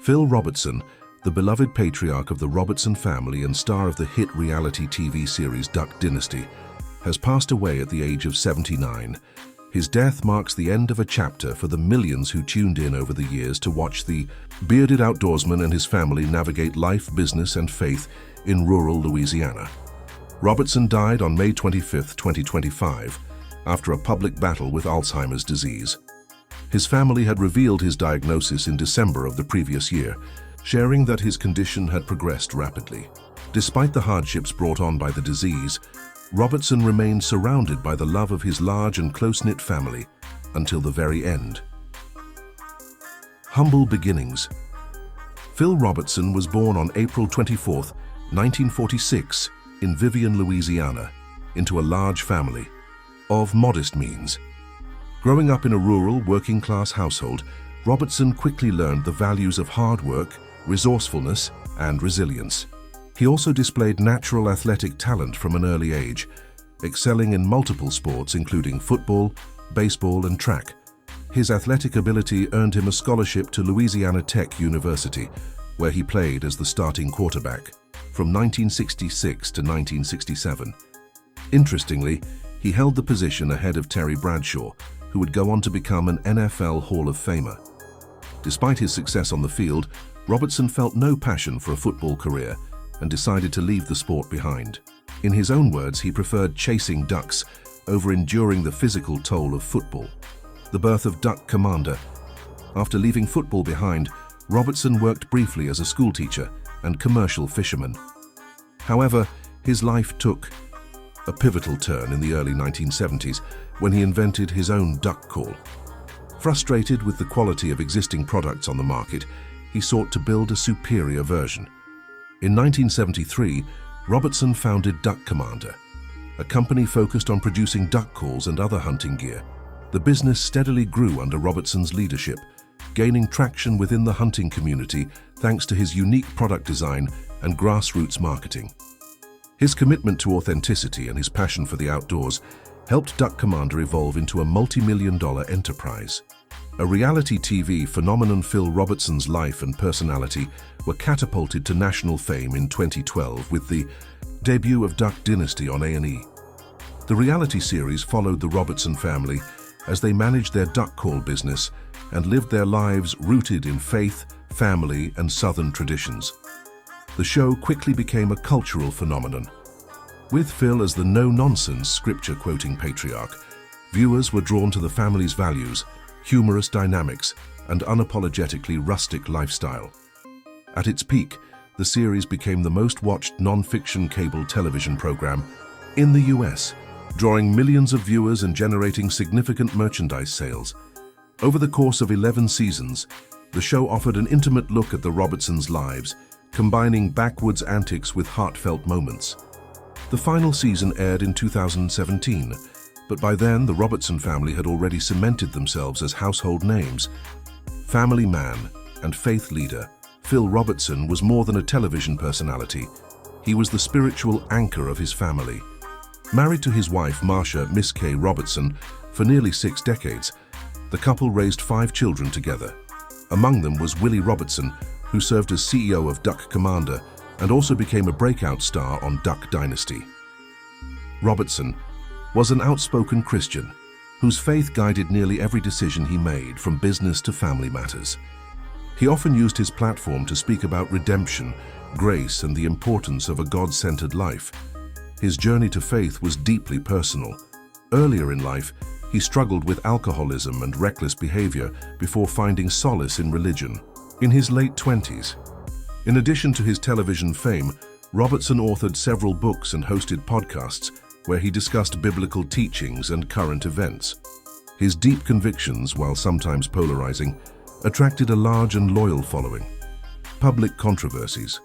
Phil Robertson, the beloved patriarch of the Robertson family and star of the hit reality TV series Duck Dynasty, has passed away at the age of 79. His death marks the end of a chapter for the millions who tuned in over the years to watch the bearded outdoorsman and his family navigate life, business, and faith in rural Louisiana. Robertson died on May 25, 2025, after a public battle with Alzheimer's disease. His family had revealed his diagnosis in December of the previous year, sharing that his condition had progressed rapidly. Despite the hardships brought on by the disease, Robertson remained surrounded by the love of his large and close-knit family until the very end. Humble beginnings. Phil Robertson was born on April 24, 1946, in Vivian, Louisiana, into a large family of modest means. Growing up in a rural, working-class household, Robertson quickly learned the values of hard work, resourcefulness, and resilience. He also displayed natural athletic talent from an early age, excelling in multiple sports including football, baseball, and track. His athletic ability earned him a scholarship to Louisiana Tech University, where he played as the starting quarterback from 1966 to 1967. Interestingly, he held the position ahead of Terry Bradshaw, who would go on to become an NFL Hall of Famer. Despite his success on the field, Robertson felt no passion for a football career and decided to leave the sport behind. In his own words, he preferred chasing ducks over enduring the physical toll of football. The birth of Duck Commander. After leaving football behind, Robertson worked briefly as a schoolteacher and commercial fisherman. However, his life took a pivotal turn in the early 1970s when he invented his own duck call. Frustrated with the quality of existing products on the market, he sought to build a superior version. In 1973, Robertson founded Duck Commander, a company focused on producing duck calls and other hunting gear. The business steadily grew under Robertson's leadership, gaining traction within the hunting community thanks to his unique product design and grassroots marketing. His commitment to authenticity and his passion for the outdoors helped Duck Commander evolve into a multi-million-dollar enterprise. A reality TV phenomenon, Phil Robertson's life and personality were catapulted to national fame in 2012 with the debut of Duck Dynasty on A&E. The reality series followed the Robertson family as they managed their duck call business and lived their lives rooted in faith, family, and Southern traditions. The show quickly became a cultural phenomenon. With Phil as the no-nonsense scripture-quoting patriarch, viewers were drawn to the family's values, humorous dynamics, and unapologetically rustic lifestyle. At its peak, the series became the most-watched non-fiction cable television program in the US, drawing millions of viewers and generating significant merchandise sales. Over the course of 11 seasons, the show offered an intimate look at the Robertsons' lives, combining backwoods antics with heartfelt moments. The final season aired in 2017, but by then the Robertson family had already cemented themselves as household names. Family man and faith leader, Phil Robertson was more than a television personality. He was the spiritual anchor of his family. Married to his wife, Marsha Miss K. Robertson, for nearly 6 decades, the couple raised 5 children together. Among them was Willie Robertson, who served as CEO of Duck Commander and also became a breakout star on Duck Dynasty. Robertson was an outspoken Christian whose faith guided nearly every decision he made, from business to family matters. He often used his platform to speak about redemption, grace, and the importance of a God-centered life. His journey to faith was deeply personal. Earlier in life, he struggled with alcoholism and reckless behavior before finding solace in religion. In his late 20s, in addition to his television fame, Robertson authored several books and hosted podcasts where he discussed biblical teachings and current events. His deep convictions, while sometimes polarizing, attracted a large and loyal following. Public controversies.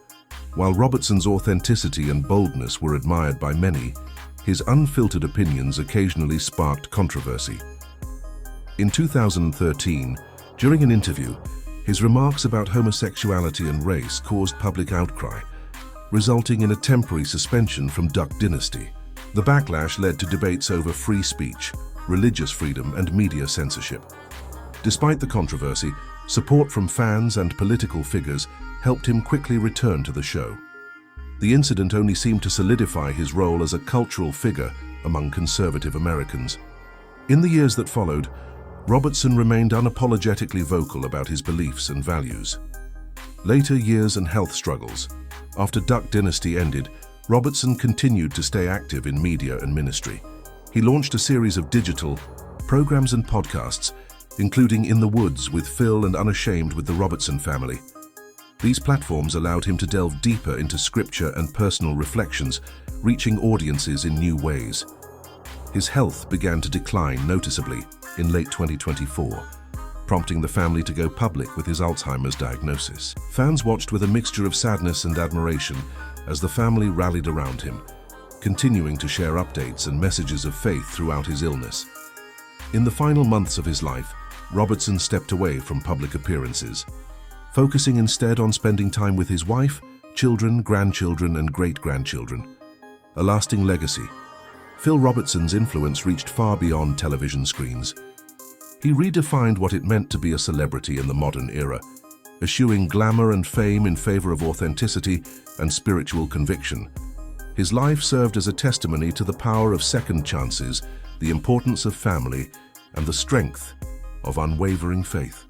While Robertson's authenticity and boldness were admired by many, his unfiltered opinions occasionally sparked controversy. In 2013, during an interview, his remarks about homosexuality and race caused public outcry, resulting in a temporary suspension from Duck Dynasty. The backlash led to debates over free speech, religious freedom, and media censorship. Despite the controversy, Support from fans and political figures helped him quickly return to the show. The incident only seemed to solidify his role as a cultural figure among conservative Americans. In the years that followed, Robertson remained unapologetically vocal about his beliefs and values. Later years and health struggles. After Duck Dynasty ended, Robertson continued to stay active in media and ministry. He launched a series of digital programs and podcasts, including In the Woods with Phil and Unashamed with the Robertson Family. These platforms allowed him to delve deeper into scripture and personal reflections, reaching audiences in new ways. His health began to decline noticeably in late 2024, prompting the family to go public with his Alzheimer's diagnosis. Fans watched with a mixture of sadness and admiration as the family rallied around him, continuing to share updates and messages of faith throughout his illness. In the final months of his life, Robertson stepped away from public appearances, focusing instead on spending time with his wife, children, grandchildren, and great-grandchildren. A lasting legacy. Phil Robertson's influence reached far beyond television screens. He redefined what it meant to be a celebrity in the modern era, eschewing glamour and fame in favor of authenticity and spiritual conviction. His life served as a testimony to the power of second chances, the importance of family, and the strength of unwavering faith.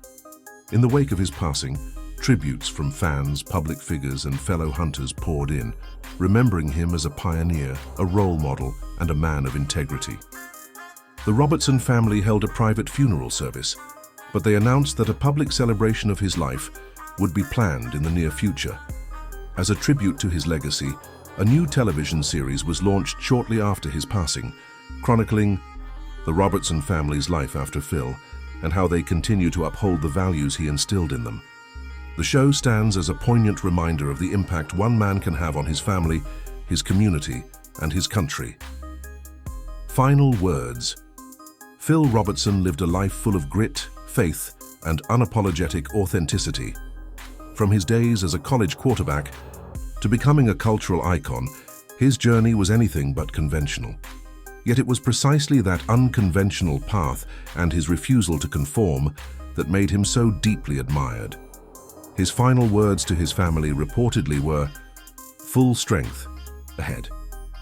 In the wake of his passing, tributes from fans, public figures, and fellow hunters poured in, remembering him as a pioneer, a role model, and a man of integrity. The Robertson family held a private funeral service, but they announced that a public celebration of his life would be planned in the near future. As a tribute to his legacy, a new television series was launched shortly after his passing, chronicling the Robertson family's life after Phil and how they continue to uphold the values he instilled in them. The show stands as a poignant reminder of the impact one man can have on his family, his community, and his country. Final words. Phil Robertson lived a life full of grit, faith, and unapologetic authenticity. From his days as a college quarterback to becoming a cultural icon, his journey was anything but conventional. Yet it was precisely that unconventional path and his refusal to conform that made him so deeply admired. His final words to his family reportedly were, "Full strength ahead."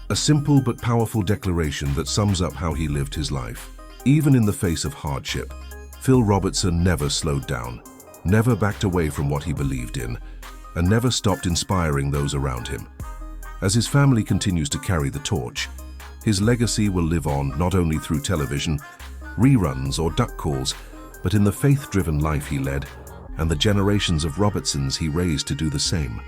A simple but powerful declaration that sums up how he lived his life. Even in the face of hardship, Phil Robertson never slowed down, never backed away from what he believed in, and never stopped inspiring those around him. As his family continues to carry the torch, his legacy will live on not only through television, reruns, or duck calls, but in the faith-driven life he led and the generations of Robertsons he raised to do the same.